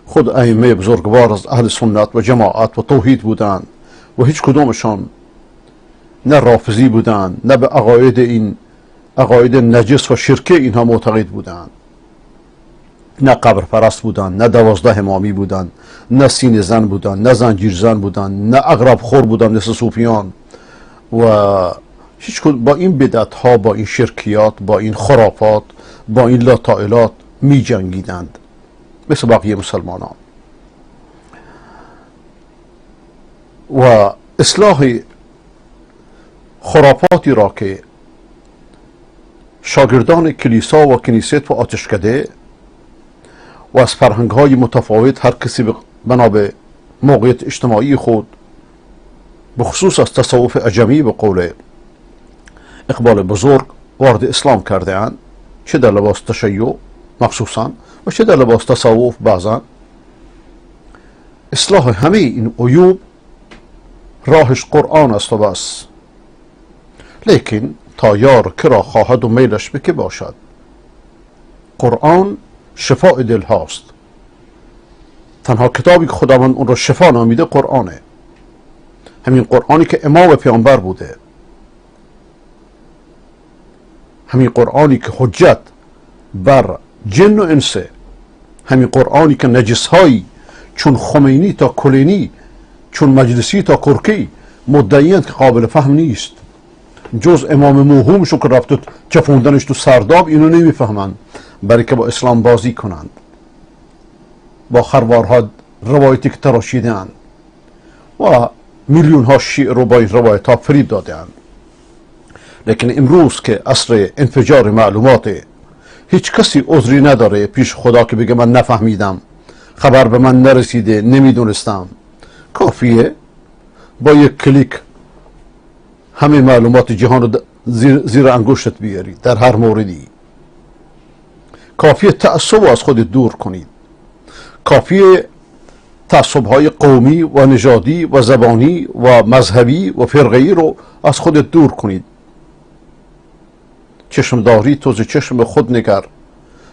خود ائمه بزرگوار از اهل سنت و جماعت و توحید بودند و هیچ کدومشان نه رافضی بودند، نه به عقاید نجس و شرکی اینها معتقد بودند، نه قبر پرست بودند، نه 12 امامی بودند، نه سینه زن بودند، نه زنجیر زن بودند، نه عقرب خور بودند مثل صوفیان. و هیچ با این بدعت ها، با این شرکیات، با این خرافات، با این لاطائلات می جنگیدند مثل بقیه مسلمانان. و اصلاح خرافاتی را که شاگردان کلیسا و کنیست و آتشکده و از فرهنگ های متفاوت هر کسی بنا به موقعیت اجتماعی خود، بخصوص از تصوف عجمی به قول اقبال بزرگ وارد اسلام کرده اند، چه در لباس تشیع مخصوصا و چه در لباس تصوف بعضا، اصلاح همه این عیوب راهش قرآن است و بس. لیکن تا یار کرا خواهد و میلش به که باشد. قرآن شفاء دل هاست. تنها کتابی که خداوند اون را شفا نامیده قرآنه. همین قرآنی که امام پیامبر بوده، همین قرآنی که حجت بر جن و انسه، همین قرآنی که نجسهایی چون خمینی تا کلینی، چون مجلسی تا کرکی مدعیند که قابل فهم نیست. جز امام موهومشو که رفت چفوندنش تو سرداب، اینو نمیفهمند، برای که با اسلام بازی کنند، با خروارها روایتی که تراشیدند و میلیون ها شیعه رو با این روایت ها فریب دادند. لیکن امروز که عصر انفجار معلومات، هیچ کسی عذری نداره پیش خدا که بگه من نفهمیدم، خبر به من نرسیده، نمیدونستم. کافیه با یک کلیک همه معلومات جهان رو زیر انگشتت بیاری در هر موردی. کافیه تعصب رو از خود دور کنید. کافیه تعصب های قومی و نژادی و زبانی و مذهبی و فرقه‌ای رو از خود دور کنید. چشم داری تو ز چشم خود نگر،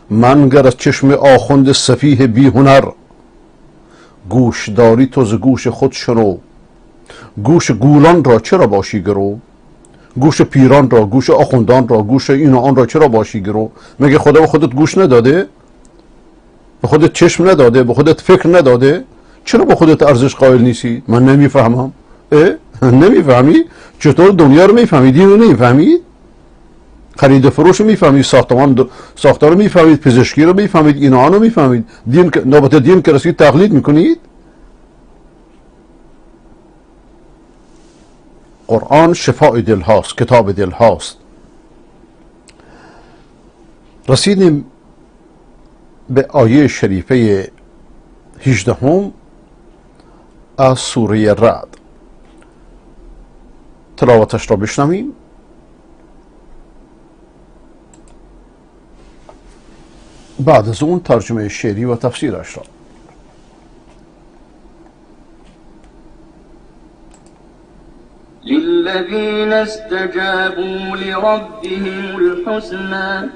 منگر از چشم آخوند سفیه بی هنر. گوش داری تو ز گوش خود شنو، گوش گولان را چرا باشی گرو؟ گوش پیران را، گوش آخوندان را، گوش این و آن را چرا باشی گرو؟ مگه خدا به خودت گوش نداده؟ به خودت چشم نداده؟ به خودت فکر نداده؟ چرا به خودت ارزش قائل نیستی؟ من نمیفهمم. نمیفهمی؟ چطور دنیا رو میفهمید؟ دین رو نمیفهمید؟ خرید و فروش رو میفهمید؟ ساختار رو میفهمید؟ پزشکی رو میفهمید؟ این و آن رو میفهمید؟ نوبت دین که رسید تقلید میکنید؟ قرآن شفاء دل هاست، کتاب دل هاست. رسیدیم به آیه شریفه 18 از سوره رعد. تلاوتش را بشنویم. بعد از اون ترجمه شعری و تفسیرش را. للذين استجابوا لربهم الحسنى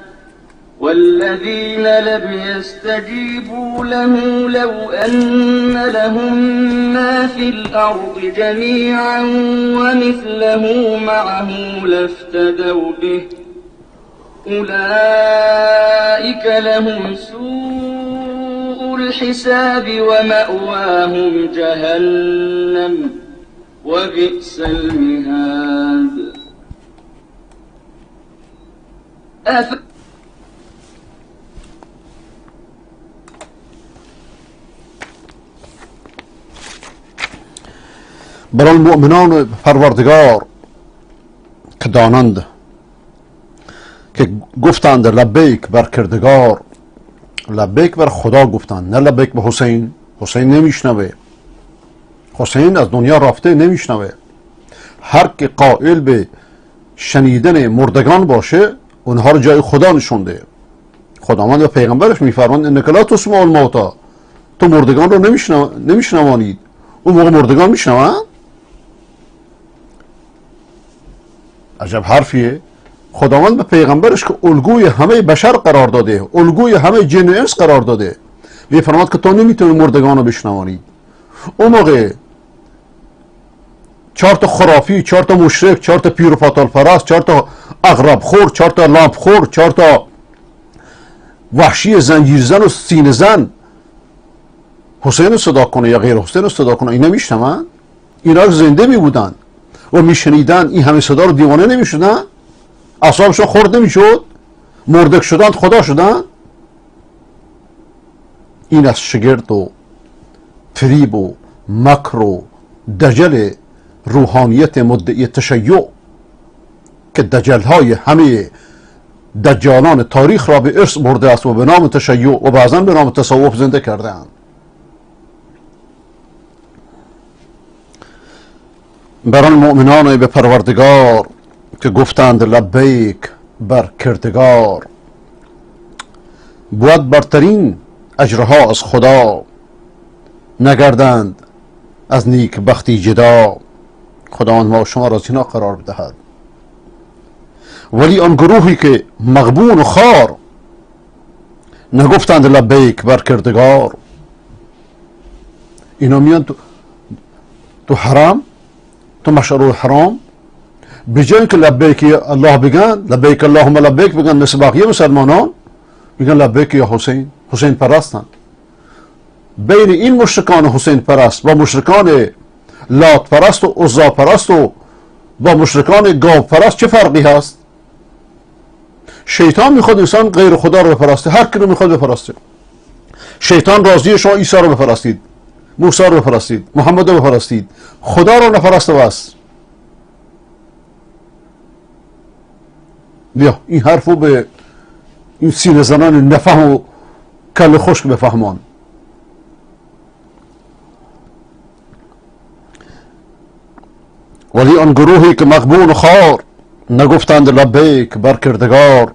والذين لم يستجيبوا له لو أن لهم ما في الأرض جميعا ومثله معه لافتدوا به أولئك لهم سوء الحساب ومأواهم جهنم وبئس المهاد. برای المؤمنان پروردگار که دانند، که گفتند لبیک بر کردگار، لبیک بر خدا گفتند، نه لبیک به حسین. حسین نمیشنوه، حسین از دنیا رفته، نمیشنوه. هر که قائل به شنیدن مردگان باشه، اونها رو جای خدا نشونده. خداوند و پیغمبرش میفرماند انک لا تسمع الموتى، تو مردگان رو نمیشنوانید. اون موقع مردگان میشنوند؟ عجب حرفیه. خداوند به پیغمبرش که الگوی همه بشر قرار داده، الگوی همه جن و انس قرار داده، میفرماد که تو نمیتونی مردگان رو بشنوانی. اون موقع 4 تا خرافی، 4 تا مشرک، 4 تا پیر و پاتال پرست، 4 تا عقرب خور، 4 تا لامپ خور، 4 تا وحشی زنجیر زن و سینه زن حسین رو صدا کنه یا غیر حسین رو صدا کنه، اینا میشنون؟ اینا زنده می بودن و میشنیدن این همه صدا رو دیوانه نمیشدن؟ اعصابشون خورد نمیشد؟ مردک شدن خدا شدن؟ این از شگرد و فریب و مکر و دجل روحانیت مدعی تشیع که دجل‌های همه دجالان تاریخ را به ارث برده است و به نام تشیع و بعضا به نام تصوف زنده کرده اند. بران مؤمنان به پروردگار که گفتند لبیک بر کردگار، بود برترین اجرها از خدا، نگردند از نیک بختی جدا. خداوند ما شما را از اینا قرار بدهد. ولی آن گروهی که مغبون و خار نگفتند لبیک بر کردگار، اینا میان تو حرم، تو مشعر الحرام، به جای که لبیک الله بگن، لبیک اللهم لبیک بگن مثل بقیه مسلمانان، میگن لبیک یا حسین، حسین پرستن. بین این مشرکان حسین پرست با مشرکان لات پرست و عزا پرست و با مشرکان گاو پرست چه فرقی هست؟ شیطان میخواد انسان غیر خدا رو بپرسته، هر کی رو میخواد بپرسته. شیطان راضی شما عیسی رو بپرستید، موسی رو بپرستید، محمد رو بپرستید، خدا رو نپرسته بس. بیا این حرفو به این سینه زنان نفهم و کل خشک بفهمان. ولی آن گروهی که مغبون و خار نگفتند لبیک بر کردگار،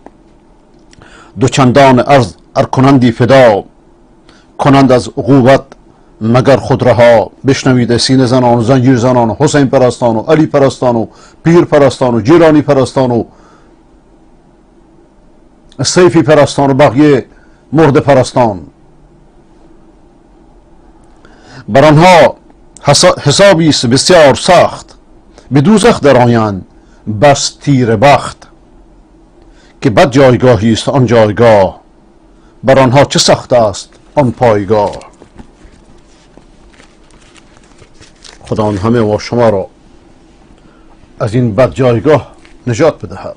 دو چندان ارز کنندی فدا، کنند از عقوبت مگر خود رها. بشنوید سینه زنان و زنجیر زنان و حسین پرستان و علی پرستان و پیر پرستان و جیلانی پرستان و سیفی پرستان و بقیه مرد پرستان، بر آنها حسابی است بسیار سخت، به دوزخ درآیند بس تیر بخت. که بد جایگاهی است آن جایگاه، بر آنها چه سخت است آن پایگاه. خدا آن همه و شما را از این بد جایگاه نجات بدهد.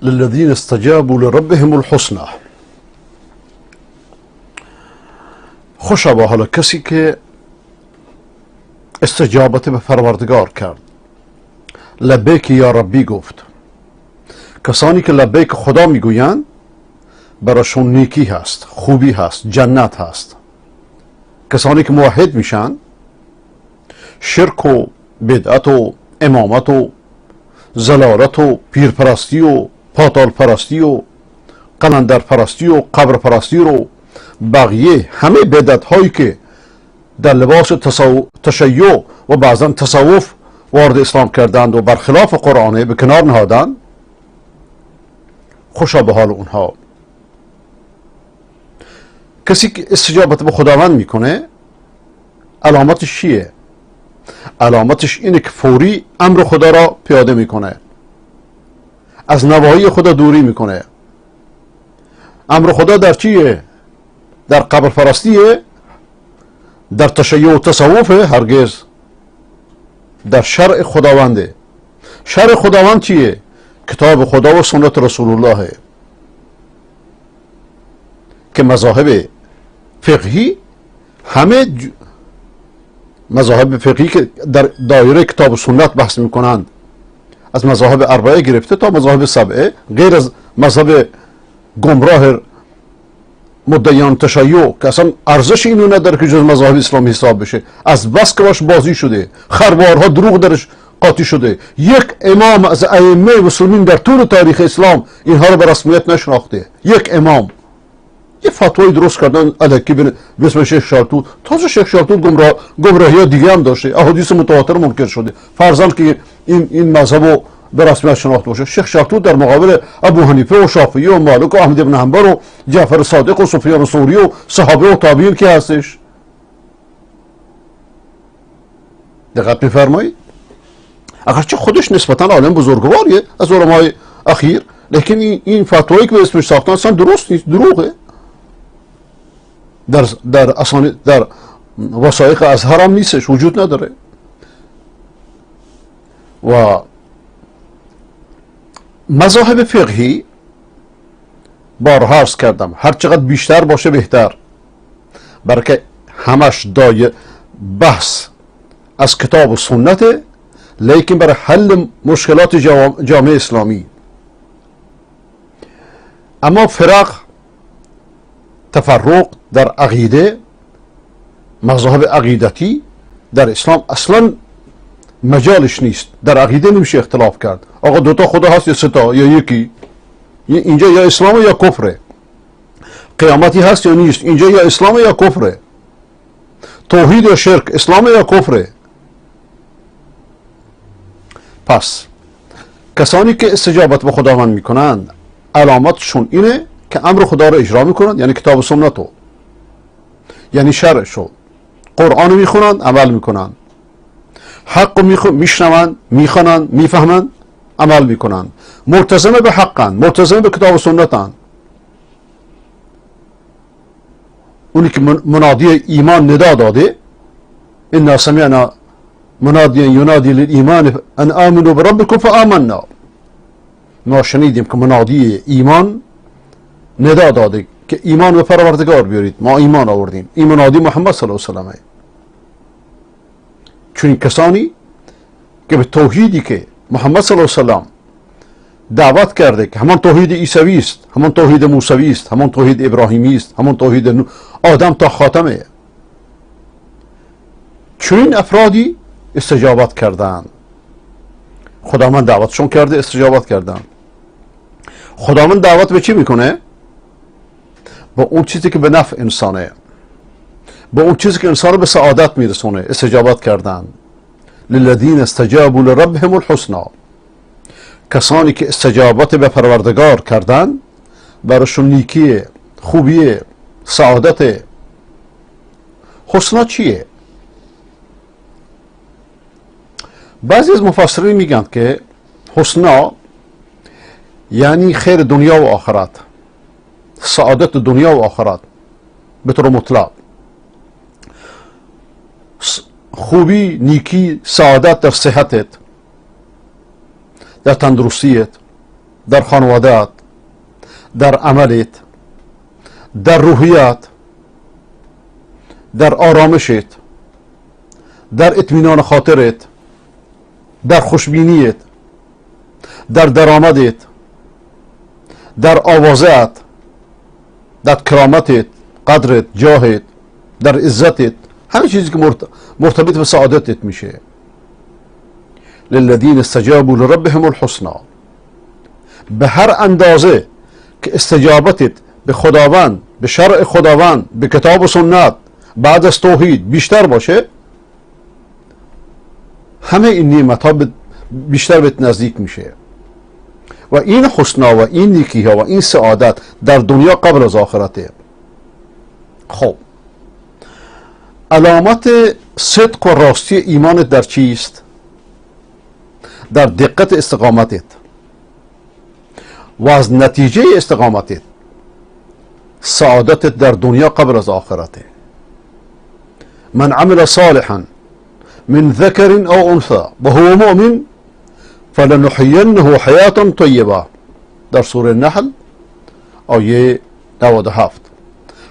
للذین استجابوا لربهم الحسنى. خوشا به حال کسی که استجابت به پروردگار کرد، لبیک یا ربی گفت. کسانی که لبیک خدا میگویند براشون نیکی هست، خوبی هست، جنت هست. کسانی که موحد میشن، شرک و بدعت و امامت و ضلالت و پیرپرستی و پاتال پرستی و قلندر پرستی و قبر پرستی رو بقیه همه بدعت هایی که در لباس تشیع و بعضا تصوف وارد اسلام کردند و برخلاف قرآن به کنار نهادند، خوشا به حال اونها. کسی که استجابت به خداوند میکنه علامتش چیه؟ علامتش اینه که فوری امر خدا را پیاده میکنه، از نواهی خدا دوری میکنه. امر خدا در چیه؟ در قبر پرستیه؟ در تشیع و تصوفه؟ هرگز. در شرع خداونده. شرع خداوند چیه؟ کتاب خدا و سنت رسول الله، که مذاهب فقهی همه مذاهب فقهی که در دایره کتاب و سنت بحث میکنند، از مذاهب اربعه گرفته تا مذاهب سبعه، غیر از مذهب گمراه مدعیان تشیع که اصلا ارزش اینو نداره که جز مذاهب اسلامی حساب بشه، از بس که باش بازی شده، خروارها دروغ درش قاطی شده. یک امام از ائمه مسلمین در طول تاریخ اسلام اینها رو به رسمیت نشناخته. یک امام یه فتوایی درست کردن الکی به اسم شیخ شالتوت. تازه شیخ شالتوت گمراهی دیگه هم داشته، احادیث متواتر منکر شده، فرضاً که این مذهب رو به رسمیت شناخته باشه. شیخ شالتوت در مقابل ابو حنیفه و شافعی و مالک و احمد بن حنبل و جعفر صادق و سفیان ثوری و صحابه و تابعین که هستش. دقت می‌فرمایید؟ اگرچه خودش نسبتاً عالم بزرگواریه از علمای اخیر، لیکن این فتوایی که به اسمش ساختن اصلا درست نیست، دروغه. در وثایق ازهر هم نیستش، وجود نداره. و مذاهب فقهی بارها عرض کردم هر چقدر بیشتر باشه بهتر، برای که همش بحث از کتاب و سنته، لیکن برای حل مشکلات جامعه اسلامی. اما تفرق در عقیده، مذاهب عقیدتی در اسلام اصلا مجالش نیست. در عقیده نمیشه اختلاف کرد. آقا دوتا خدا هست یا ستا یا یکی؟ اینجا یا اسلام یا کفره. قیامتی هست یا نیست؟ اینجا یا اسلام یا کفره. توحید یا شرک، اسلام یا کفره. پس کسانی که استجابت به خداوند میکنند علامتشون اینه که امر خدا رو اجرا میکنند، یعنی کتاب و سنتو، یعنی شرعشو، قرآن رو میخونند، عمل میکنند، حق رو میشنوند، میخوانند، میفهمند، عمل میکنند، ملتزم به حقند، ملتزم به کتاب و سنتند. اونی که منادی ایمان ندا داده، انا سمعنا منادیا ینادی للایمان ان آمنوا بربکم فآمنا، ما شنیدیم که منادی ایمان ندا داده که ایمان به پروردگار بیارید، ما ایمان آوردیم. این منادی محمد صلی الله علیه و سلم. چون این کسانی که به توحیدی که محمد صلی الله علیه و سلم دعوت کرده که همان توحید عیسوی است، همان توحید موسوی است، همان توحید ابراهیمی است، همان توحید آدم تا خاتمه، چون این افرادی استجابت کردند. خداوند دعوتشون کرده، استجابت کردند. خداوند دعوت به چی میکنه؟ با اون چیزی که به نفع انسانه، با اون چیزی که انسان رو به سعادت میرسونه. استجابت کردن. للذین استجابوا لربهم الحسنى، کسانی که استجابت به پروردگار کردن براشون نیکی، خوبی، سعادت. حسنا چیه؟ بعضی از مفسرین میگن که حسنا یعنی خیر دنیا و آخرت، سعادت دنیا و آخرت به طور مطلق. خوبی، نیکی، سعادت در صحتت، در تندرستیت، در خانوادهت، در عملت، در روحیت، در آرامشت، در اطمینان خاطرت، در خوشبینیت، در درآمدت، در آوازت، در کرامتت، قدرت، جاهت، در عزتت، همه چیزی که مرتبط به سعادتت میشه. للذین استجابوا لربهم الحسنى، به هر اندازه که استجابتت به خداوند، به شرع خداوند، به کتاب و سنت بعد از توحید بیشتر باشه، همه این نعمت ها بیشتر بهت نزدیک میشه و این حسنا و این نیکی ها و این سعادت در دنیا قبل از آخرته. خب علامت صدق و راستی ایمانت در چیست؟ در دقت استقامتت و از نتیجه استقامتت سعادتت در دنیا قبل از آخرته. من عمل صالحا من ذكر او انثى وهو مؤمن فلنحيينه حياة طيبة، در سوره نحل آیه 97.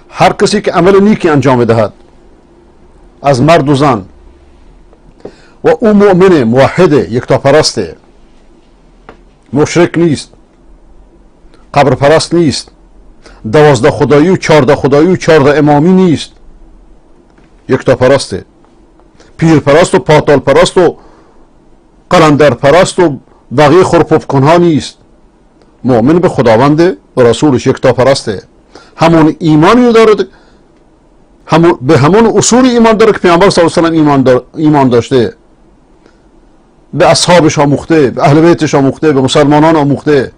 هر کسی که عمل نیکی انجام دهد از مرد و زن و او مؤمن موحده، یکتا پرسته، مشرک نیست، قبر پرست نیست، 12 خدایی و 14 خدایی و 14 امامی نیست، یکتا پرسته، پیر پرست و پاتال پرست و قلندر پرست و بقیه خرپفکن ها نیست، مؤمن به خداوند و رسولش، یکتا پرسته، همون ایمانی داره، به همون اصول ایمان داره که پیامبر صلی الله علیه و سلم ایمان داشته، به اصحابش آموخته، به اهل بیتش آموخته، به مسلمانان آموخته.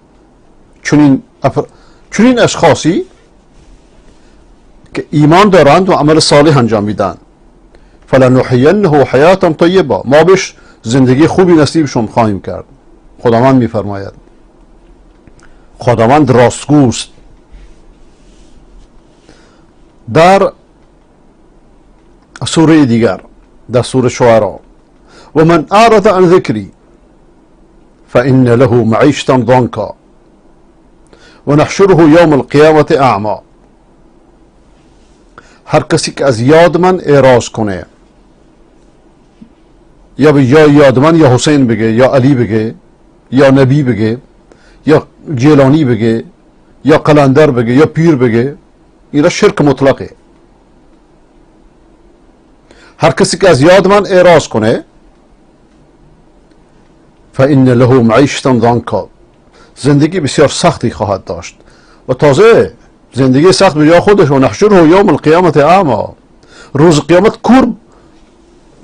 چنین اشخاصی که ایمان دارند و عمل صالح انجام میدن، فلنحینه حیاة طیبه، ما بهش زندگی خوبی نصیبشون خواهیم کرد. خداوند میفرماید، خداوند راستگوست. در سوره دیگر، در سوره شعراء، و من اعرض عن ذکری فإن له معیشة ضنکا و نحشره یوم القیامة اعمی. هر کسی که از یاد من اعراض کنه، یا یاد من یا حسین بگه، یا علی بگه، یا نبی بگه، یا جیلانی بگه، یا قلندر بگه، یا پیر بگه، این شرک مطلقه. هر کسی که از یاد من اعراض کنه، فإن له معیشة ضنکا، زندگی بسیار سختی خواهد داشت و تازه زندگی سخت به جای خودش، و نحشره یوم القیامة اعمی، روز قیامت کور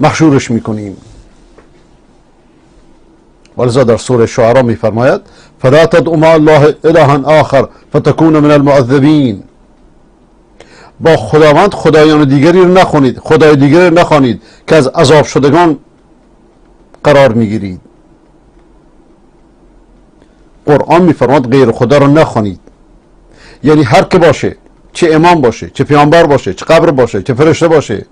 محشورش میکنیم. ولذا در سوره شعراء میفرماید فلا تدعوا مع الله الها آخر فتكون من المعذبین. با خداوند خدایان دیگری رو نخوانید، خدای دیگری رو نخوانید که از عذاب شدگان قرار میگیرید. قرآن میفرماید غیر خدا رو نخوانید، یعنی هر که باشه، چه امام باشه، چه پیامبر باشه، چه قبر باشه، چه فرشته باشه،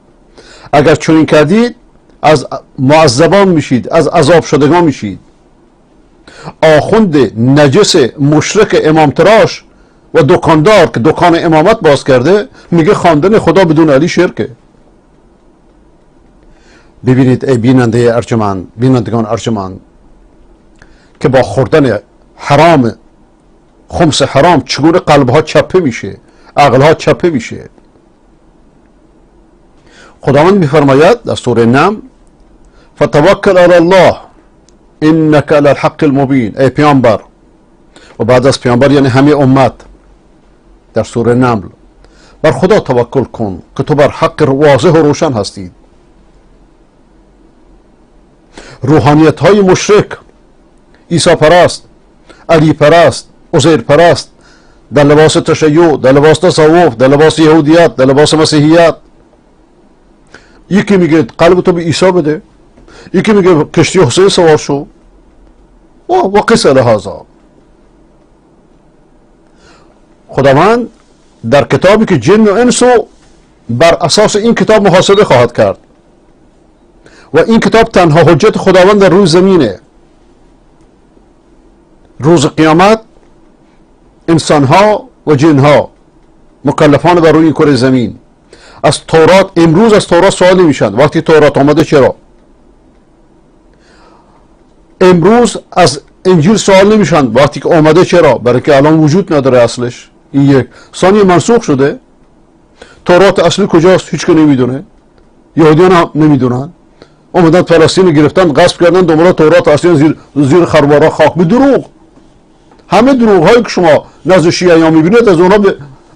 اگر چنین کردید از معذبان میشید، از عذاب شدگان میشید. آخوند نجس مشرک امام تراش و دکاندار که دکان امامت باز کرده میگه خواندن خدا بدون علی شرکه. ببینید ای بیننده ارجمند، بینندگان ارجمند، که با خوردن حرام، خمس حرام، چگونه قلبها چپه میشه، عقلها چپه میشه. خداوند میفرماید در سوره نمل فتوکل علی الله انک علی الحق المبین. ای پیامبر، و بعد از پیامبر یعنی همه امت، در سوره نمل بر خدا توکل کن که تو بر حق واضح و روشن هستید. روحانیت های مشرک، عیسی پرست، علی پرست، عزیر پرست، در لباس تشیع، در لباس تصوف، در لباس یهودیت، در لباس مسیحیت، یکی میگه قلب تو به عیسی بده، یکی میگه کشتی حسین سوار شو، و قصه لهذا. خداوند در کتابی که جن و انسو بر اساس این کتاب محاسبه خواهد کرد و این کتاب تنها حجت خداوند در روی زمینه. روز قیامت انسانها و جنها مکلفان بر روی این کره زمین از تورات، امروز از تورات سوال نمیشن. وقتی تورات آمده چرا؟ امروز از انجیل سوال نمیشن وقتی که آمده چرا؟ برای که الان وجود نداره اصلش. این یک ثانیه منسوخ شده. تورات اصلی کجاست؟ هیچ که نمیدونه، یهودیان هم نمیدونن. اومدن فلسطین گرفتن، غصب کردن، دوباره تورات اصلی زیر خروارا خاک. به دروغ، همه دروغ هایی که شما نزد شیعیان میبینید از اونها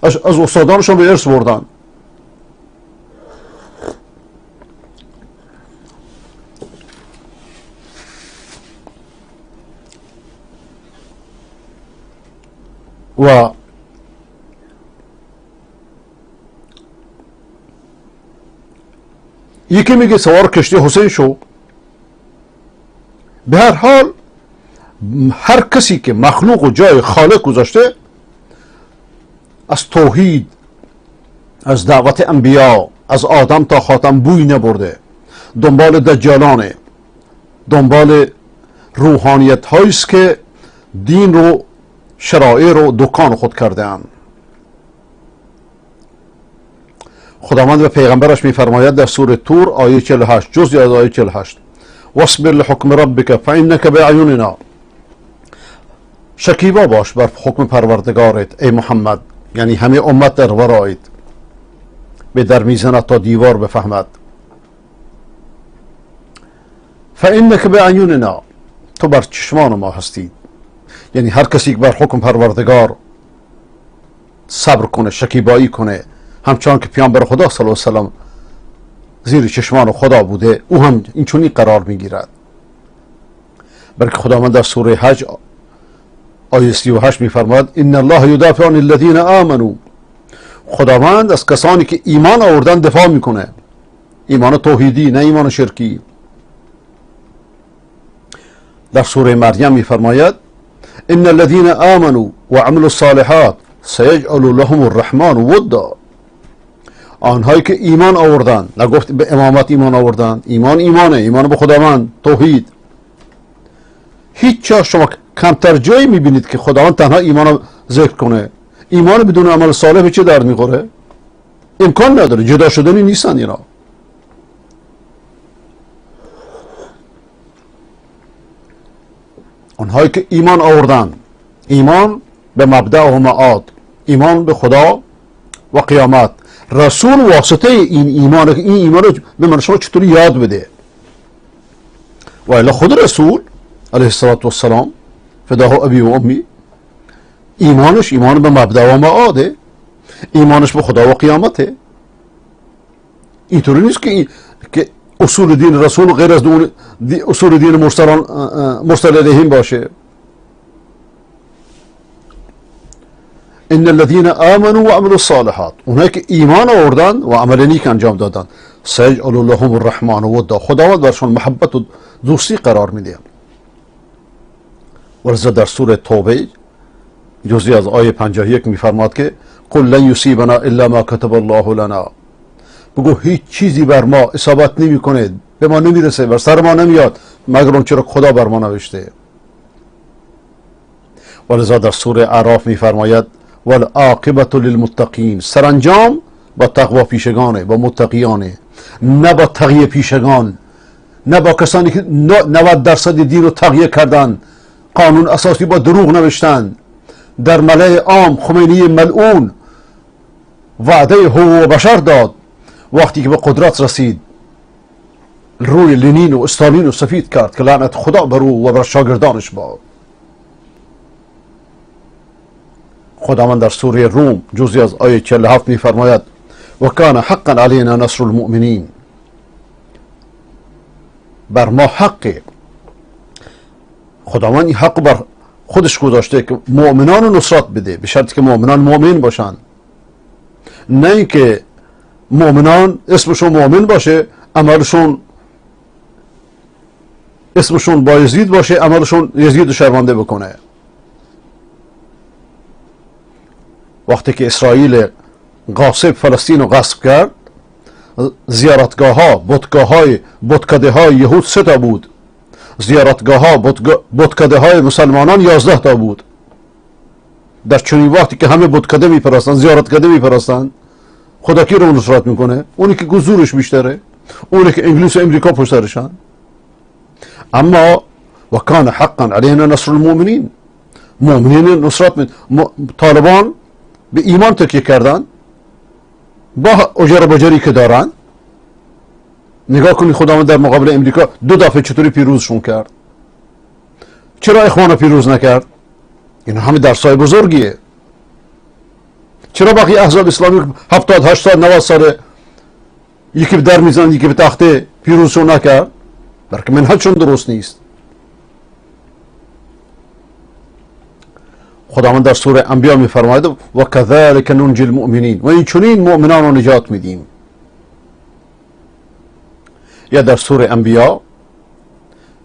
از استادانشان به ارث بردن. و یکی میگه سوار کشتی حسین شو. به هر حال هر کسی که مخلوق و جای خالق گذاشته، از توحید، از دعوت انبیا، از آدم تا خاتم بوی نبرده، دنبال دجالانه، دنبال روحانیت هاییست که دین رو، شرایع رو دکان خود کرده اند. خداوند به پیغمبرش میفرماید در سوره تور آیه 48، جزئی از آیه 48، واصبر لحکم ربک فانک باعیننا. شکیبا باش بر حکم پروردگارت ای محمد، یعنی همه امت در ورایت، به در میزند تا دیوار بفهمد. فانک باعیننا، تو بر چشمان ما هستی. یعنی هر کسی که بر حکم پروردگار صبر کنه، شکیبایی کنه، همچنان که پیامبر خدا صلی الله علیه و سلم زیر چشمان خدا بوده، او هم اینچنین قرار میگیرد. بلکه خداوند در سوره حج آیه 38 میفرماید ان الله یدافع عن الذین آمنوا. خداوند از کسانی که ایمان آوردن دفاع میکنه، ایمان توحیدی نه ایمان شرکی. در سوره مریم میفرماید ان الذين آمنوا وعملوا الصالحات سيجعل لهم الرحمن ودا. آنهایی که ایمان آوردن، نگفت به امامت ایمان آوردن، ایمانه، ایمان به خداوند، توحید. هیچ جا شما کمتر جایی میبینید که خداوند تنها ایمان ذکر کنه. ایمان بدون عمل صالح به چه درد میخوره؟ امکان نداره، جدا شدنی نیستن اینا. آنهایی که ایمان آوردن، ایمان به مبدأ و معاد، ایمان به خدا و قیامت، رسول واسطه این ایمان رو به من شما چطوری یاد بده. و الا خود رسول علیه السلام فداه ابی و امی، ایمانش ایمان به مبدأ و معاده، ایمانش به خدا و قیامته. اینطوری نیست که اصول دین رسول غیر از اصول دین مرسل الیهم باشه. ان الذين آمنوا وعملوا الصالحات، اونایی که ایمان آوردن و عمل نیک انجام دادن، سيجعل لهم الرحمن ودا، خداوند برشون محبت و دوستی قرار میده. ولذا در سوره توبه جزئی از آیه 51 میفرماد که قل لن یصیبنا الا ما كتب الله لنا. بگو هیچ چیزی بر ما اصابت نمیکنه، به ما نمیرسه، بر سر ما نمیاد مگر اون چرا خدا بر ما نوشته. ولذا در سوره اعراف میفرماید والعاقبة للمتقین، سرانجام با تقوا پیشگانه، با متقیانه، نه با تقیه پیشگان، نه با کسانی که 90% دین رو تقیه کردن، قانون اساسی با دروغ نوشتن، در ملأ عام خمینی ملعون وعده حقوق بشر داد، وقتی که به قدرت رسید روی لنین و استالین رو سفید کرد که لعنت خدا بر او و بر شاگردانش باد. خداوند در سوره روم جزئی از آیه 47 میفرماید و کان حقا علینا نصر المؤمنین، بر ما حقه. خداوند این حق بر خودش گذاشته که مؤمنان رو نصرت بده، به شرطی که مؤمنان مؤمن باشن، نه اینکه مؤمنان اسمشون مؤمن باشه، عملشون اسمشون با یزید باشه، عملشون یزید رو شرمنده بکنه. وقتی که اسرائیل غاصب فلسطین رو غصب کرد، زیارتگاه ها، بتکده های یهود 3 تا بود، زیارتگاه ها، بتکده های مسلمانان 11 تا بود. در چنین وقتی که همه بتکده میپرستن، زیارتکده میپرستن، خدا کی رو نصرت میکنه؟ اونی که گزورش بیشتره، اونی که انگلیس و امریکا پشت سرشن. اما و کان حقا علینا نصر المؤمنین، مؤمنین نصرت طالبان به ایمان تکیه کردن، با اجر بجری که دارن. نگاه کنید خداوند در مقابل امریکا 2 دفعه چطوری پیروزشون کرد. چرا اخوان پیروز نکرد؟ این همه درسای بزرگیه. چرا باقی احزاب اسلامی 70 80 90 سال یکی به در میزنن یکی به تخته پیروزشون نکرد؟ برای منهجشون درست نیست. خداوند در سوره انبیا میفرماید و کذالک ننجی المؤمنین، و این چنین مؤمنان رو نجات میدیم. یا در سوره انبیا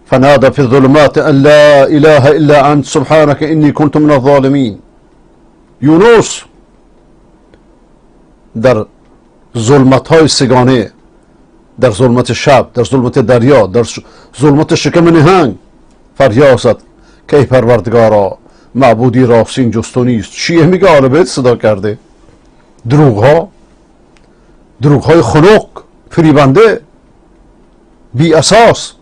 فنادى في الظلمات ان لا اله الا انت سبحانك اني كنت من الظالمین. یونس در ظلمت های سگانه، در ظلمت شب، در ظلمت دریا، در ظلمت شکم نهنگ فریاد زد که ای پروردگارا معبودی راستین جز تو نیست. شیعه میگه آل بیت صدا کرده. دروغ های خنک، فریبنده، بی اساس.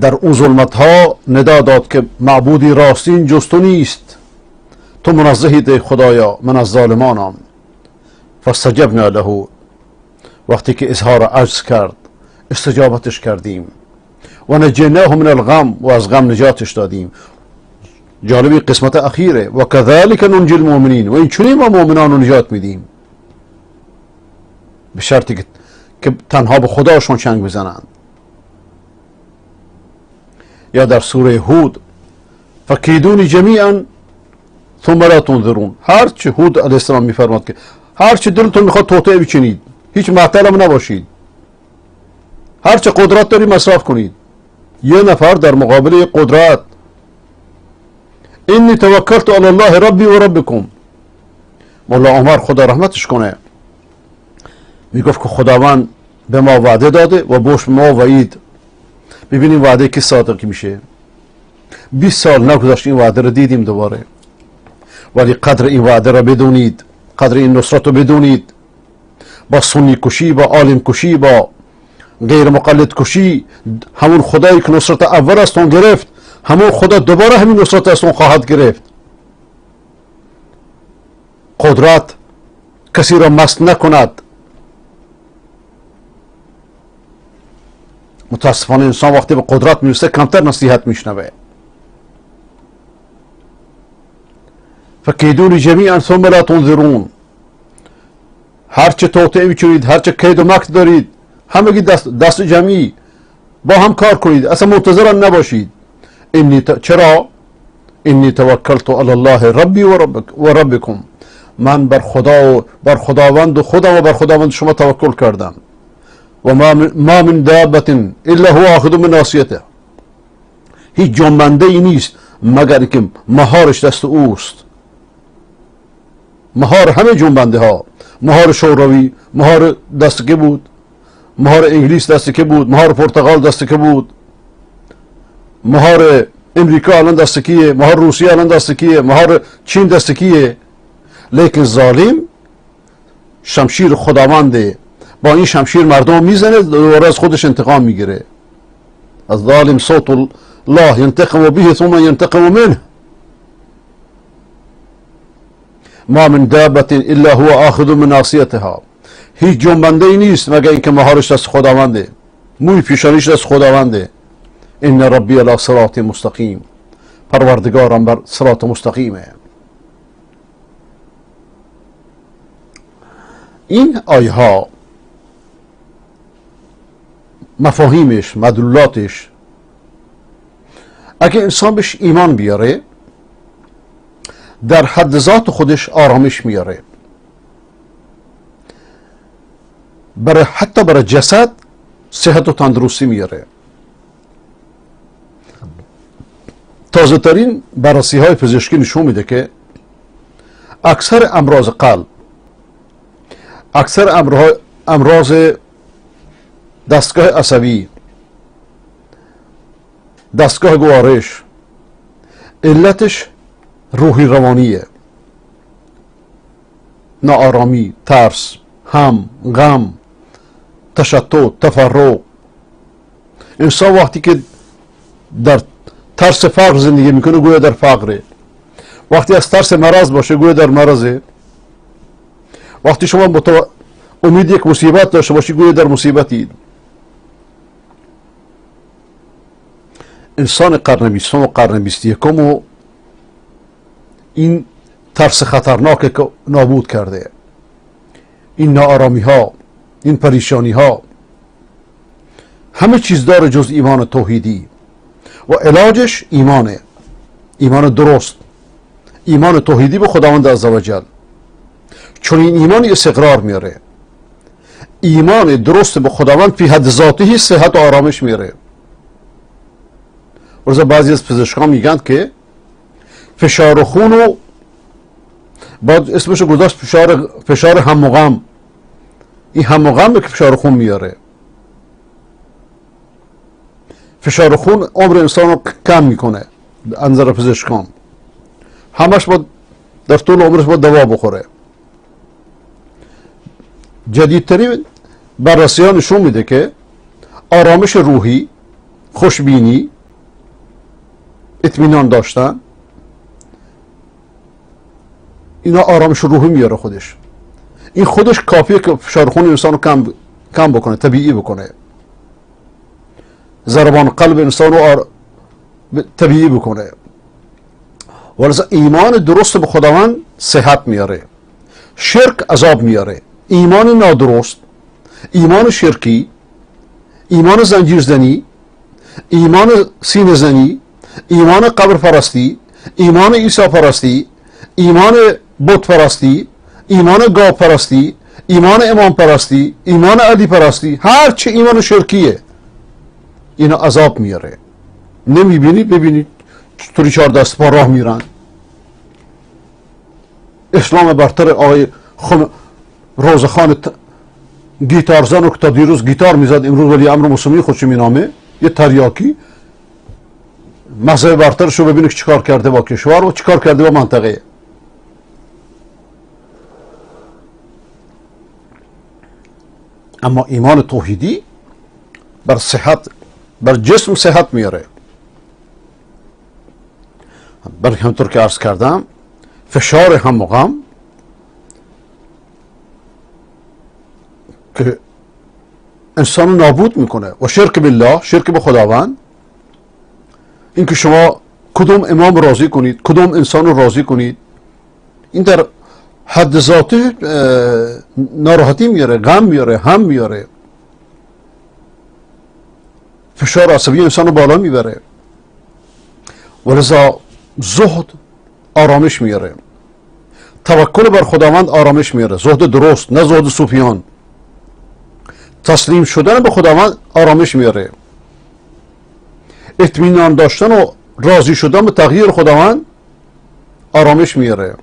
در اون ظلمت ها ندا داد که معبودی راستین جز تو نیست، تو منزهی خدایا، من از ظالمانم. فاستجبنا له، وقتی که اظهار عجز کرد استجابتش کردیم. و نجیناه من الغم، و از غم نجاتش دادیم. جالبی قسمت اخیره و کذالک ننجی المؤمنین، و این چنین ما مؤمنان رو نجات میدیم، به شرطی که تنها به خداشون چنگ بزنند. یا در سوره هود فکیدونی جمیعا ثم لا تنظرون. هرچه هود علیه السلام میفرماد که هرچه دلتون میخواد توطئه بچینید، هیچ معطل نباشید، هرچه قدرت داری مصرف کنید. یه نفر در مقابل قدرت، اینی توکلت علی الله ربی و ربکم. مولا عمر خدا رحمتش کنه میگفت که خداوند به ما وعده داده و بوش ما وعید. ببینیم وعده کی صادق میشه. 20 سال نگذشت این وعده رو دیدیم دوباره. ولی قدر این وعده را بدونید، قدر این نصرت رو بدونید. با سنی کشی، با عالم کشی، با غیر مقلد کشی، همون خدایی که نصرت اول از اون گرفت، همون خدا دوباره همین نصرت از اون خواهد گرفت. قدرت کسی را مست نکند. متاسفانه انسان وقتی به قدرت میرسه کمتر نصیحت میشنوه. فکیدونی جمیعا ثم لا تنظرون. هرچه توطئه میچونید، هرچه کید و مکر دارید، همگی دست جمعی با هم کار کنید، اصلا منتظر نباشید. چرا؟ انی توکلت علی الله ربی و ربکم. من بر خدا و بر خداوند خودم و بر خداوند شما توکل کردم. و ما من دابة الا هو آخذ من ناصیته. هیچ جنبنده ای نیست مگر که مهارش دست اوست. مهار همه جنبنده ها، مهار شوروی مهار دست که بود، مهار انگلیس دست که بود، مهار پرتغال دست که بود، مهار امریکا الان دست کیه، مهار روسیه الان دست کیه، مهار چین دست کیه. لیکن ظالم شمشیر خداونده، با این شمشیر مردم میزنه، دوباره از خودش انتقام میگیره. از ظالم صوت الله ينتقم به ثم ينتقم منه. ما من دابة الا هو آخذ من ناصیتها. هیچ جنبنده ای نیست مگر اینکه مهارش دست خداونده، موی پیشانیش دست خداونده. ان ربی علی صراط مستقیم. پروردگارم بر صراط مستقیمه. این آیه ها مفاهیمش، مدلولاتش، اگه انسان بهش ایمان بیاره در حد ذات خودش آرامش میاره، حتی برای جسد صحت و تندرستی میاره. تازه ترین بررسی های پزشکی نشون میده که اکثر امراض قلب، اکثر امراض دستگاه عصبی، دستگاه گوارش، علتش روحی روانیه. ناآرامی، ترس، هم، غم، تشتت، تفرق. انسان وقتی که در ترس فقر زندگی میکنه گویا در فقره. وقتی از ترس مرض باشه گویا در مرضه. وقتی شما امید یک مصیبت داشته باشی گویا در مصیبتی. انسان قرن 20 و قرن 21 و این ترس خطرناک که نابود کرده. این ناآرامی ها، این پریشانی ها، همه چیز داره جز ایمان توحیدی. و علاجش ایمانه، ایمان درست، ایمان توحیدی به خداوند عزوجل. چون این ایمان استقرار میاره، ایمان درست به خداوند فی حد ذاتی صحت و آرامش میاره. ورزا بعضی از پزشکان میگن که فشار خون رو باید اسمشو گذاشت فشار هم و غم. این هم و غم که فشار خون میاره. فشار خون عمر انسان رو کم میکنه از نظر پزشکان. همش باید در طول عمرش باید دوا بخوره. جدیدترین بررسی ها نشون میده که آرامش روحی، خوشبینی، اطمینان داشتن، اینا آرامش روحی میاره خودش. این خودش کافیه که فشار خون انسان رو کم بکنه، طبیعی بکنه. ضربان قلب انسان رو طبیعی بکنه. ولذا ایمان درست به خداوند صحت میاره، شرک عذاب میاره. ایمان نادرست، ایمان شرکی، ایمان زنجیر زنی، ایمان سینه زنی، ایمان قبر پرستی، ایمان عیسی پرستی، ایمان بت پرستی، ایمان گاو پرستی، ایمان امام پرستی، ایمان علی پرستی، هر چه ایمان شرکیه اینا عذاب میاره. نمیبینی؟ ببینید چطوری 4 دست پا راه میرن. اسلام برتر آقای روزخان گیتارزن رو که تا دیروز گیتار میزد، امروز ولی امر موسیقی خودش مینامه، یه تریاکی. مذهب برترش رو ببینید که چیکار کرده با کشور و چیکار کرده با منطقه. اما ایمان توحیدی بر صحت، بر جسم صحت میاره. برای همطور که عرض کردم فشار هم و غم که انسان نابود میکنه و شرک بالله، شرک به خداوند، اینکه شما کدوم امام راضی کنید، کدوم انسان رو راضی کنید، این در حد ذاتی ناراحتی میاره، غم میاره، هم میاره، فشار عصبی انسان رو بالا میبره. ولذا زهد آرامش میاره، توکل بر خداوند آرامش میاره. زهد درست، نه زهد صوفیان. تسلیم شدن به خداوند آرامش میاره. اطمینان داشتن و راضی شدن به تغییر خداوند آرامش میاره.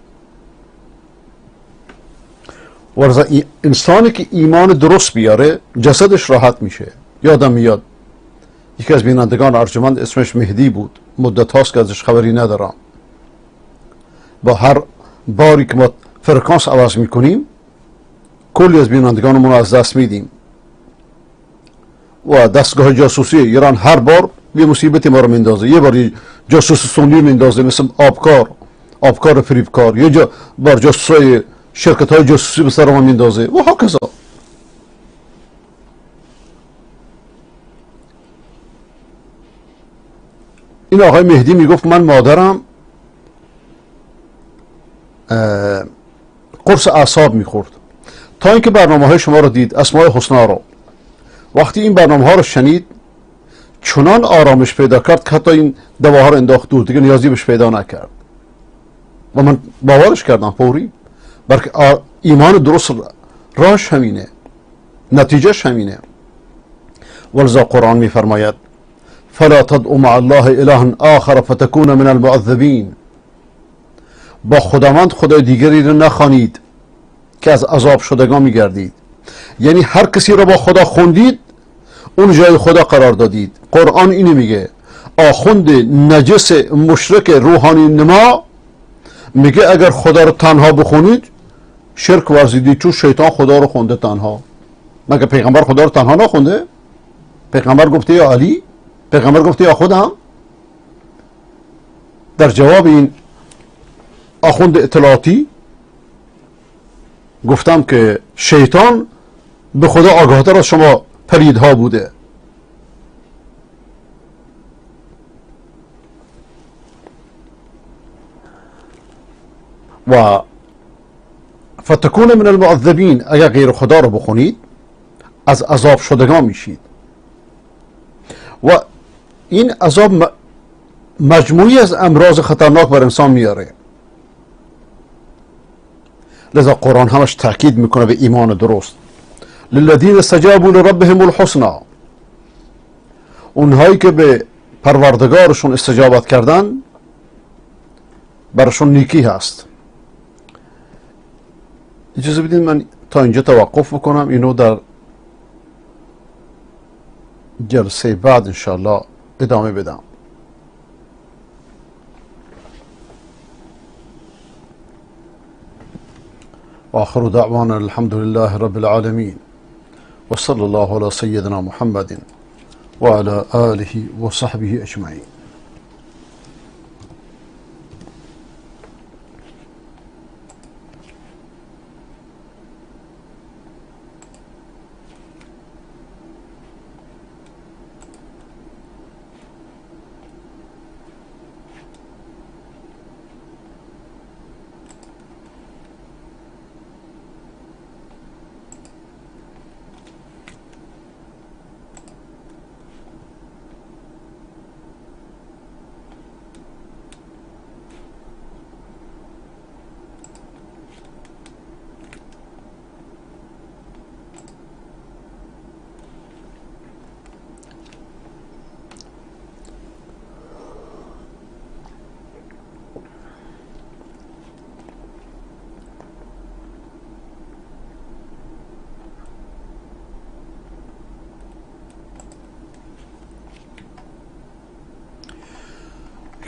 ورزا انسانی که ایمان درست بیاره جسدش راحت میشه. یادم میاد یکی از بینندگان ارجمند اسمش مهدی بود، مدت هاست که ازش خبری ندارم. با هر باری که ما فرکانس عوض میکنیم کلی از بینندگانمون رو از دست میدیم و دستگاه جاسوسی ایران هر بار یه مصیبت ما رو میندازه. یه بار جاسوس سنی میندازه مثل آبکار فریبکار، یه بار جاسوسای شرکت های جاسوسی به سر ما میندازه و هاکذا. این آقای مهدی میگفت من مادرم قرص اعصاب میخورد تا اینکه برنامه های شما رو دید، اسماء الحسنا رو. وقتی این برنامه ها رو شنید چنان آرامش پیدا کرد که حتی این دواها رو انداخت دور، دیگه نیازی بهش پیدا نکرد و من باورش کردم فوری. بلکه ایمان درست راش همینه، نتیجهش همینه. ولذا قرآن میفرماید فلا تدعوا مع الله اله آخر فتكون من المعذبین. با خداوند خدای دیگری رو نخوانید که از عذاب شدگان میگردید. یعنی هر کسی رو با خدا خوندید اون جای خدا قرار دادید. قرآن اینو میگه. آخوند نجس مشرک روحانی نما میگه اگر خدا رو تنها بخونید شرک ورزیدید، چون شیطان خدا رو خونده تنها. مگه پیغمبر خدا رو تنها نخونده؟ پیغمبر گفته یا علی؟ پیغمبر گفته یا خودم؟ در جواب این آخوند اطلاعاتی گفتم که شیطان به خدا آگاهتر از شما پلیدها بوده. و فتکون من المعذبین، اگر غیر خدا رو بخونید از عذاب شدگان میشید. و این عذاب مجموعی از امراض خطرناک بر انسان میاره. لذا قرآن همش تاکید میکنه به ایمان درست. للذین استجابوا لربهم الحسنى، اونهایی که به پروردگارشون استجابت کردن برشون نیکی هست. اجازه بدید من تا اینجا توقف بکنم، اینو در جلسه بعد انشاءالله ادامه بدم. وآخر دعوانا الحمد لله رب العالمين وصلى الله على سيدنا محمد وعلى آله وصحبه أجمعين.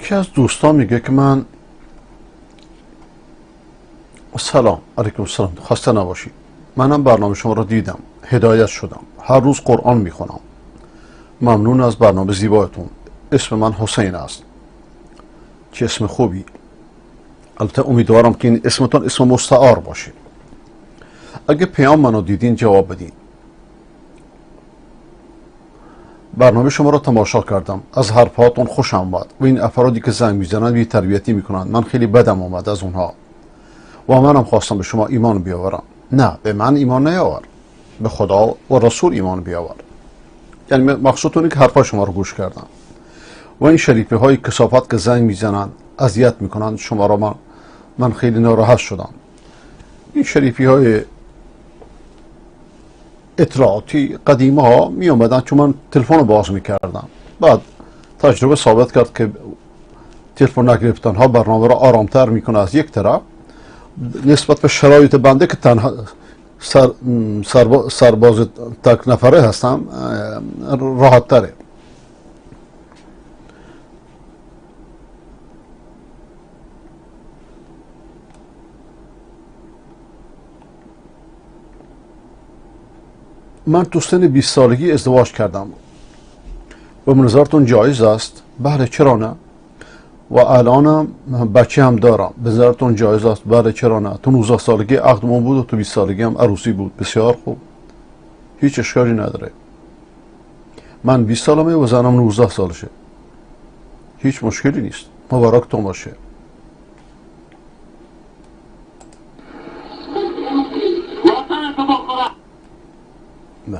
یکی از دوستان میگه که من سلام علیکم السلام، خسته نباشید، منم برنامه شما رو دیدم، هدایت شدم، هر روز قرآن میخونم، ممنون از برنامه زیبایتون، اسم من حسین است. چه اسم خوبی. البته امیدوارم که این اسمتون اسم مستعار باشه. اگه پیام منو دیدین جواب بدین. برنامه شما را تماشا کردم، از حرفاتون خوشم آمد و این افرادی که زنگ میزنن بی تربیتی میکنن من خیلی بدم اومد از اونها و منم خواستم به شما ایمان بیاورم. نه، به من ایمان نیاور، به خدا و رسول ایمان بیاور. یعنی مقصود اینه که حرفای شما رو گوش کردم و این شریفه های کثافت که زنگ میزنن اذیت میکنن شما را، من خیلی ناراحت شدم. این شریفی های اطلاعاتی قدیمه ها می اومدن چون من تلفن رو باز میکردم، بعد تجربه ثابت کرد که تلفن نگرفتن ها برنامه را آرامتر میکنه از یک طرف، نسبت به شرایط بنده که تنها سرباز تک نفره هستم راحت تره. من تو سن 20 سالگی ازدواج کردم و به نظرتون جایز است؟ بله، چرا نه؟ و الانم بچه هم دارم، به نظرتون جایز است؟ بله، چرا نه؟ تو 19 سالگی عقدمون بود و تو 20 سالگی هم عروسی بود. بسیار خوب، هیچ اشکالی نداره. من 20 سالمه و زنم 19 سالشه، هیچ مشکلی نیست. مبارکتون باشه. نه.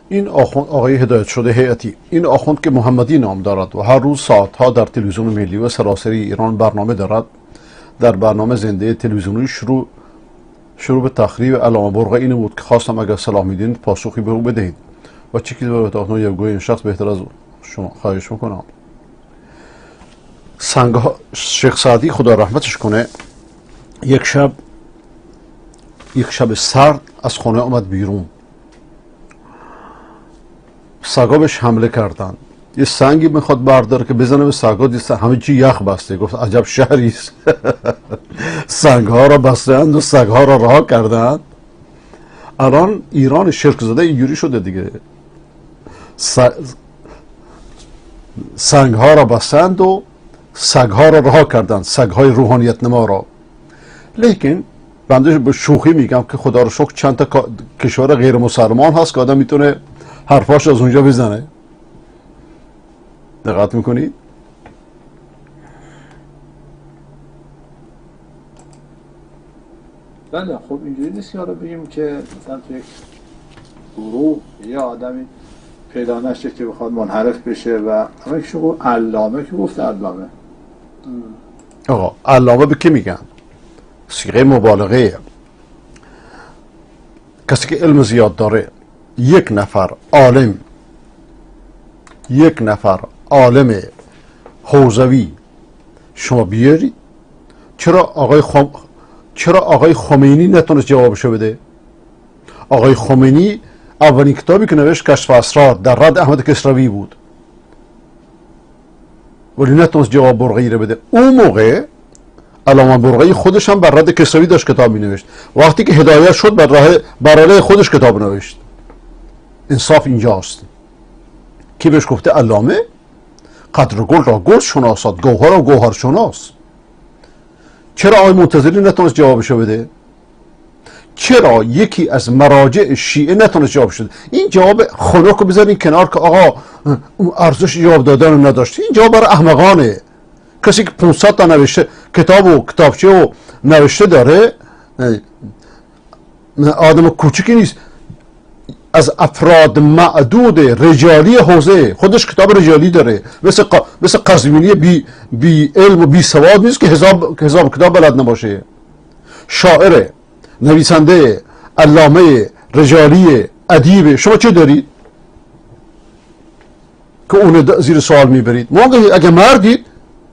این آخوند، آقای هدایت شده هیئتی، این آخوند که محمدی نام دارد و هر روز ساعتها در تلویزیون ملی و سراسری ایران برنامه دارد، در برنامه زنده تلویزیونی شروع به تخریب علامه برقع این بود که خواستم اگر صلاح میدینید پاسخی به او بدهید و چه چیزی به اطاعتون یبگوی این شخص بهتر از شما خواهش میکنم. شیخ سعدی خدا رحمتش کنه یک شب سرد از خانه آمد بیرون، سگا بهش حمله کردن، یه سنگی میخواد برداره که بزنه به سگا، دیست همه چی یخ بسته. گفت عجب شهریست. سنگ ها را بستند و سگ ها را رها کردند. الان ایران شرک زده اینجوری شده دیگه، سنگ ها را بستند و سگ ها را رها کردند، سگ های روحانیت نما را. لیکن بنده به شوخی میگم که خدا رو شکر چند تا کشور غیر مسلمان هست که آدم میتونه حرفاش از اونجا بزنه. دقت میکنید؟ بله خب اینجوری نیست که حالا بگیم که مثلا تو یک گروه یه آدمی پیدا نشه که بخواد منحرف بشه و همه که شما علامه که گفت علامه آقا علامه به کی میگن؟ صیغه مبالغه. کسی که علم زیاد داره، یک نفر عالم حوزوی شما بیاری، چرا آقای خمینی نتونست جوابشو بده؟ آقای خمینی اولین کتابی که نوشت کشف اسرار در رد احمد کسروی بود، ولی نتونست جواب برقی رو بده. اون موقع علامه برقی خودش هم بر رد کسروی داشت کتاب می نوشت. وقتی که هدایت شد بر علیه خودش کتاب نوشت. انصاف اینجاست. کی بهش گفته علامه؟ قدر گل را گل شناسد، گوهر را گوهر شناس. چرا آقای منتظری نتونست جوابشو بده؟ چرا یکی از مراجع شیعه نتونست جوابش بده؟ این جواب خنک رو بذارین کنار که آقا ارزش جواب دادن رو نداشت. این جواب برای احمقانه. کسی که 500 تا نوشته کتاب و کتابچه و نوشته داره آدم کوچکی نیست، از افراد معدود رجالی حوزه، خودش کتاب رجالی داره، مثل قزوینی بی علم و بی سواد نیست که حساب کتاب بلد نباشه. شاعر، نویسنده، علامه، رجالی، ادیب. شما چه دارید که اون زیر سوال میبرید؟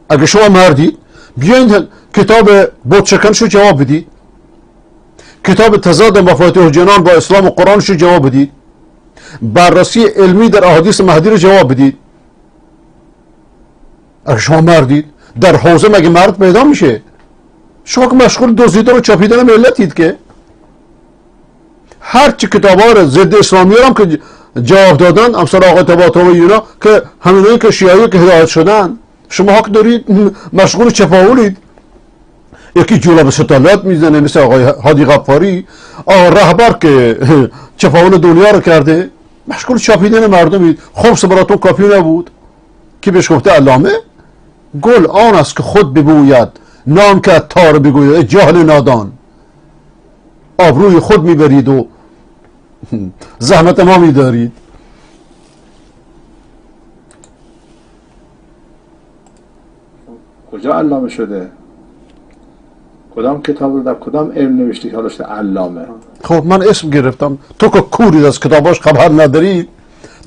اگه شما مردید بیاین کتاب بتشکنشو جواب بدید، کتاب تضاد مفاتیح جنان با اسلام و قرآنشو جواب بدید، بررسی علمی در احادیث مهدی رو جواب بدید. اگه شما مردید در حوزه مگه مرد پیدا میشه؟ شما که مشغول دزدیدن و چاپیدن ملتید که هرچی کتاب ها رو ضد اسلامی هم که جواب دادن، امثال آقای طباطبایی اینا که همینایی که شیعایی که هدایت شدن، شما حق دارید مشغول چپاولید. یکی جولب ستالت میزنه مثل آقای هادی غفاری، رهبر که چپاول دنیا رو کرده، مشغول چاپیدن مردمید. خمس براتون کافی نبود که بهش گفته علامه؟ گل آن است که خود بگوید، نام که عطار بگوید. جاهل نادان، آبروی خود میبرید و زحمت ما میدارید. کجا علامه شده؟ کدام کتاب رو در کدام علم نوشته که حالا شده علامه؟ خب من اسم گرفتم. تو که کورید از کتاباش خبر ندارید،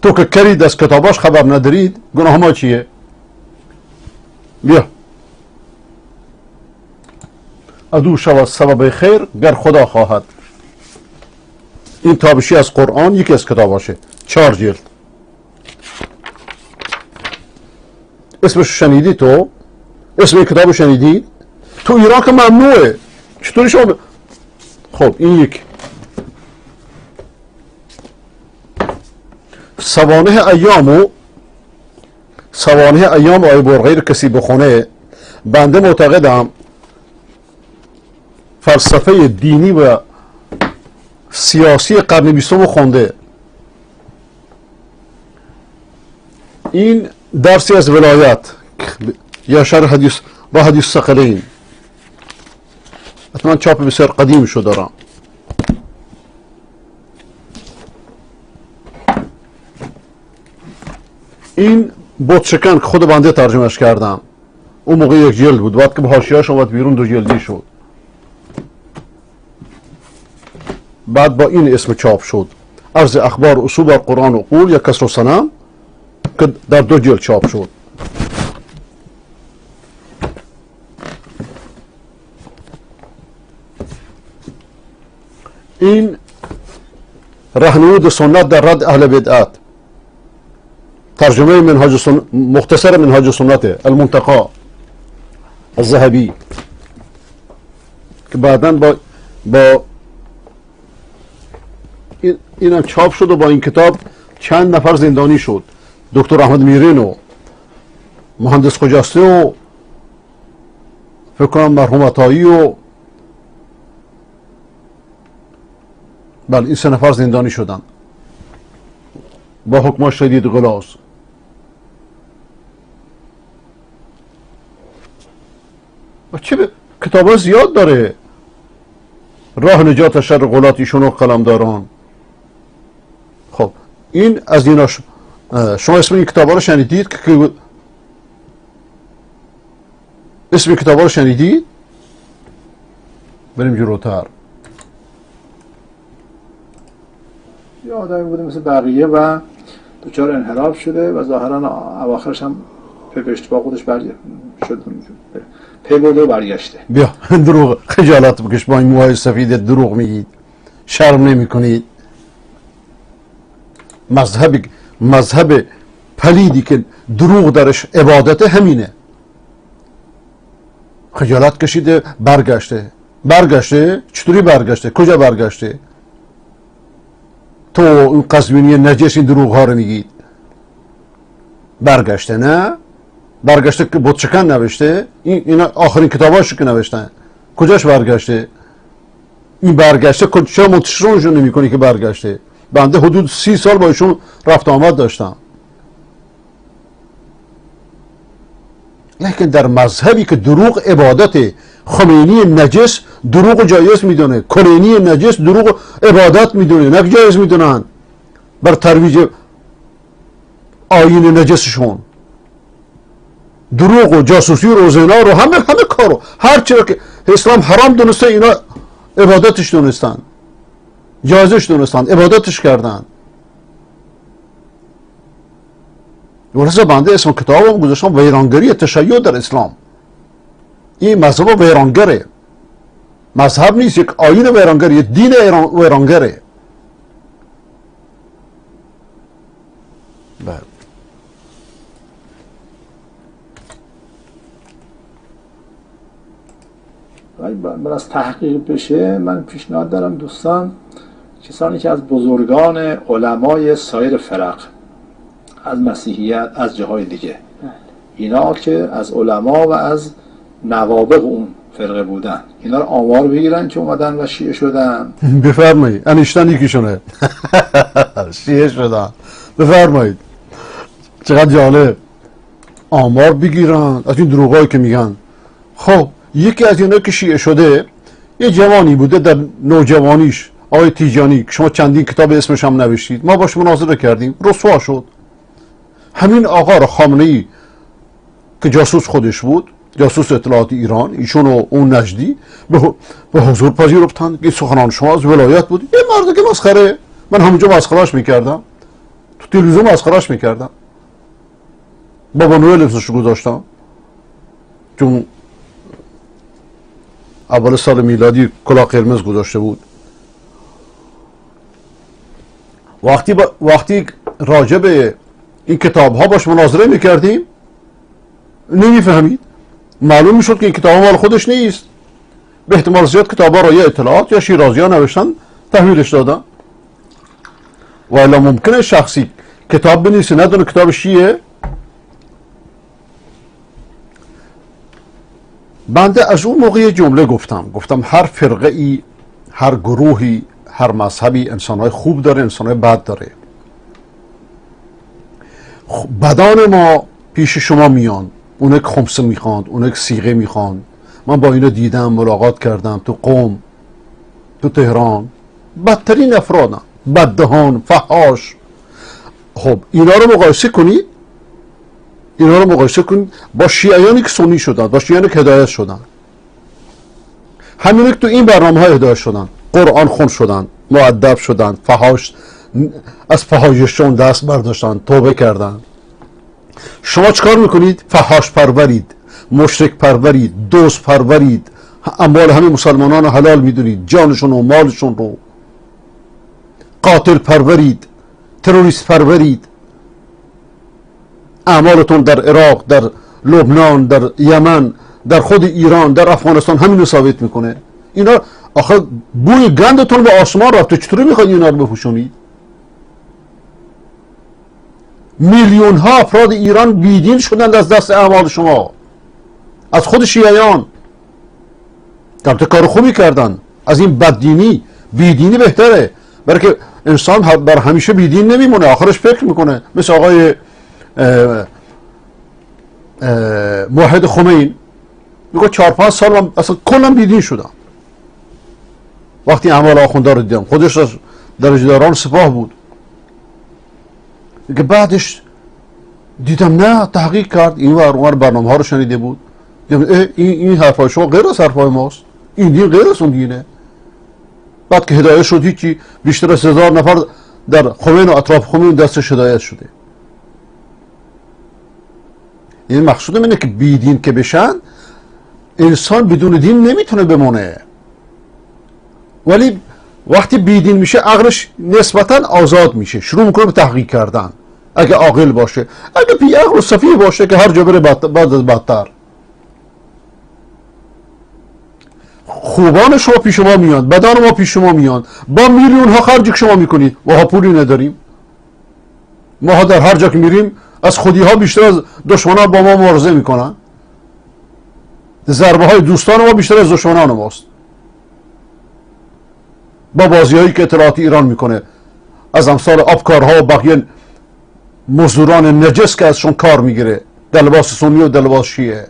تو که کرید از کتاباش خبر ندارید، گناه ما چیه؟ بیا ادو شود سبب خیر گر خدا خواهد. این تابشی از قرآن یکی از کتاباشه، 4 جلد. اسمش شنیدی؟ تو اسم این کتاب شنیدی؟ تو ایران که ممنوعه، چطوری شما خب این یک سوانح ایام آی برقی رو کسی بخونه، بنده معتقدم فلسفه دینی و سیاسی قرن 20 خونده. این درسی از ولایت یا شرح حدیث با حدیث ثقلین، حتما چاپ بسیار قدیم شو دارم. این بتشکن که خود بنده ترجمهش کردم، اون موقع 1 جلد بود، بعد که به حاشیه‌اش اومد بیرون 2 جلدی شد. بعد با این اسم چاپ شد، عرض اخبار اصول بر قرآن و قول یا کسر و صنم، که در 2 جلد چاپ شد. این رهنمود سنت در رد اهل بدعت، ترجمه مختصر منهاج سنت المنتقى الذهبی، که بعداً با اینم چاپ شد و با این کتاب چند نفر زندانی شد. دکتر احمد میرین و مهندس خجسته و فکر کنم مرحوم عطایی و بله این 3 نفر زندانی شدن با حکم شدید غلاظ. و چه کتاب ها زیاد داره. راه نجات شر غلات ایشون و قلمداران. خب این از ایناش. شما اسم این کتابا رو شنیدید که اسم کتابا رو شنیدید؟ بریم جلوتر. یه آدمی بوده مثل بقیه و دچار انحراف شده و ظاهرا اواخرش هم پی اشتباه خودش شد، پی برده و برگشته. بیا دروغ خجالت بکش، با این موهای سفید دروغ میگید، شرم نمی کنید. مذهب پلیدی که دروغ درش عبادت همینه. خجالت کشیده برگشته. چطوری برگشته؟ کجا برگشته؟ تو این قزوینی نجس این دروغ ها رو میگید. برگشته نه؟ برگشته که بتشکن نوشته؟ این آخرین کتاباشو که نوشتن کجاش برگشته؟ این برگشته چرا منتشرونشون نمی کنی که برگشته؟ بنده حدود 30 سال با ایشون رفت آمد داشتم. لیکن در مذهبی که دروغ عبادت، خمینی نجس دروغ جایز میدونه، کلینی نجس دروغ عبادت میدونه، نه جایز میدونن بر ترویج آیین نجسشون. دروغ و جاسوسی و روزنا رو همه کارو هر چیزی که اسلام حرام دونسته اینا عبادتش دونستن، جایزش دونستن، عبادتش کردن. ولذا بنده اسم کتابم گذاشتم ویرانگری تشیع در اسلام. این مذهب ویرانگره، مذهب نیست، یک آیین ویرانگره، یک دین ویرانگره. بر از تحقیق بشه من پیشنهاد دارم دوستان، کسانی که از بزرگان علمای سایر فرق، از مسیحیت، از جاهای دیگه، اینا که از علما و از نوابغ اون فرقه بودن، اینا رو آمار بگیرن که اومدن و شیعه شدن. بفرمایید. انیشتن یکیشونه شیعه شدن. بفرمایید. چقدر جالب. آمار بگیرن از این دروغایی که میگن. خب یکی از اینا که شیعه شده یه جوانی بوده در نوجوانیش، آقای تیجانی، شما چندین کتاب اسمش هم نوشتید، ما باش مناظره کردیم، رسوا شد. همین آقا را خامنه‌ای که جاسوس خودش بود، جاسوس اطلاعات ایران، ایشون و اون نجدی به حضور پذیرفتن که سخنان شما از ولایت بود. یه مرد که مسخره، من همونجا مسخرهش میکردم، تو تلویزیون مسخرهش میکردم، بابا نوئل اسمش گذاشتم چون اول سال میلادی کلاه قرمز گذاشته بود. وقتی راجع به این کتاب ها باش مناظره میکردیم نمیفهمید، معلوم میشد که این کتاب ها مال خودش نیست. به احتمال زیاد کتاب ها را یا اطلاعات یا شیرازی ها نوشتن تحویلش دادن. و الا ممکنه شخصی کتاب بنویسه ندونه کتاب شیعه. بنده از اون موقع جمله گفتم هر فرقه ای، هر گروهی، هر مذهبی انسانهای خوب داره، انسانهای بد داره. بدان ما پیش شما میان، اونک خمسه میخواند، اونک سیغه میخواند. من با اینا دیدم، ملاقات کردم تو قم، تو تهران. بدترین افرادن، بددهان، فحاش. خب اینا رو مقایسه کنید، با شیعیانی که سنی شدن، با شیعیانی که هدایت شدن. همینه که تو این برنامه های هدایت شدن، قرآن خون شدن، مؤدب شدن، فحاش، از فحاششون دست برداشتن، توبه کردن. شما چکار میکنید؟ فحاش پرورید، مشرک پرورید، دوست پرورید، اموال همه مسلمانان رو حلال میدونید، جانشون و مالشون رو. قاتل پرورید، تروریست پرورید. اعمالتون در عراق، در لبنان، در یمن، در خود ایران، در افغانستان همین رو ثابت میکنه. اینا آخه بوی گندتون به آسمان رفته، چطوری میخواید اینا رو بپوشونید؟ میلیون ها افراد ایران بیدین شدند از دست اعمال شما، از خود شیعیان. البته کار خوبی کردن. از این بددینی بیدینی بهتره، برای که انسان بر همیشه بیدین نمیمونه، آخرش فکر میکنه. مثل آقای موحد خمین میگه 4-5 سال من اصلا کلا بیدین شدم. وقتی اعمال آخونده رو دیدم، خودش از درجه داران سپاه بود که بعدش دیدم نه تحقیق کرد، این ور برنامه ها رو شنیده بود، دیدم این حرفای شما غیر از حرفای ماست، این دین غیر از اون دینه. بعد که هدایت شد هیچی، بیشتر از 1000 نفر در خمین و اطراف خمین دستش هدایت شده. این مقصودم اینه که بی دین که بشن، انسان بدون دین نمیتونه بمونه. ولی وقتی بی دین میشه عقلش نسبتا آزاد میشه، شروع میکنه به تحقیق کردن. اگه عاقل باشه، اگه بی عقل و سفیه باشه که هر جا بره بعد از بدتر. خوبان شما پیش ما میان، بدان ما پیش شما میان، با میلیون ها خرجی که شما میکنید و ها پولی نداریم. ما در هر جا که میریم از خودی ها بیشتر از دشمنان ها با ما مبارزه میکنن. ضربه های دوستان ما بیشتر از دشمنان ماست. با بازی هایی که اطلاعاتی ایران میکنه از امثال آبکارها و بقیه مزدوران نجس که ازشون کار میگیره در لباس سنی و در لباس شیعه.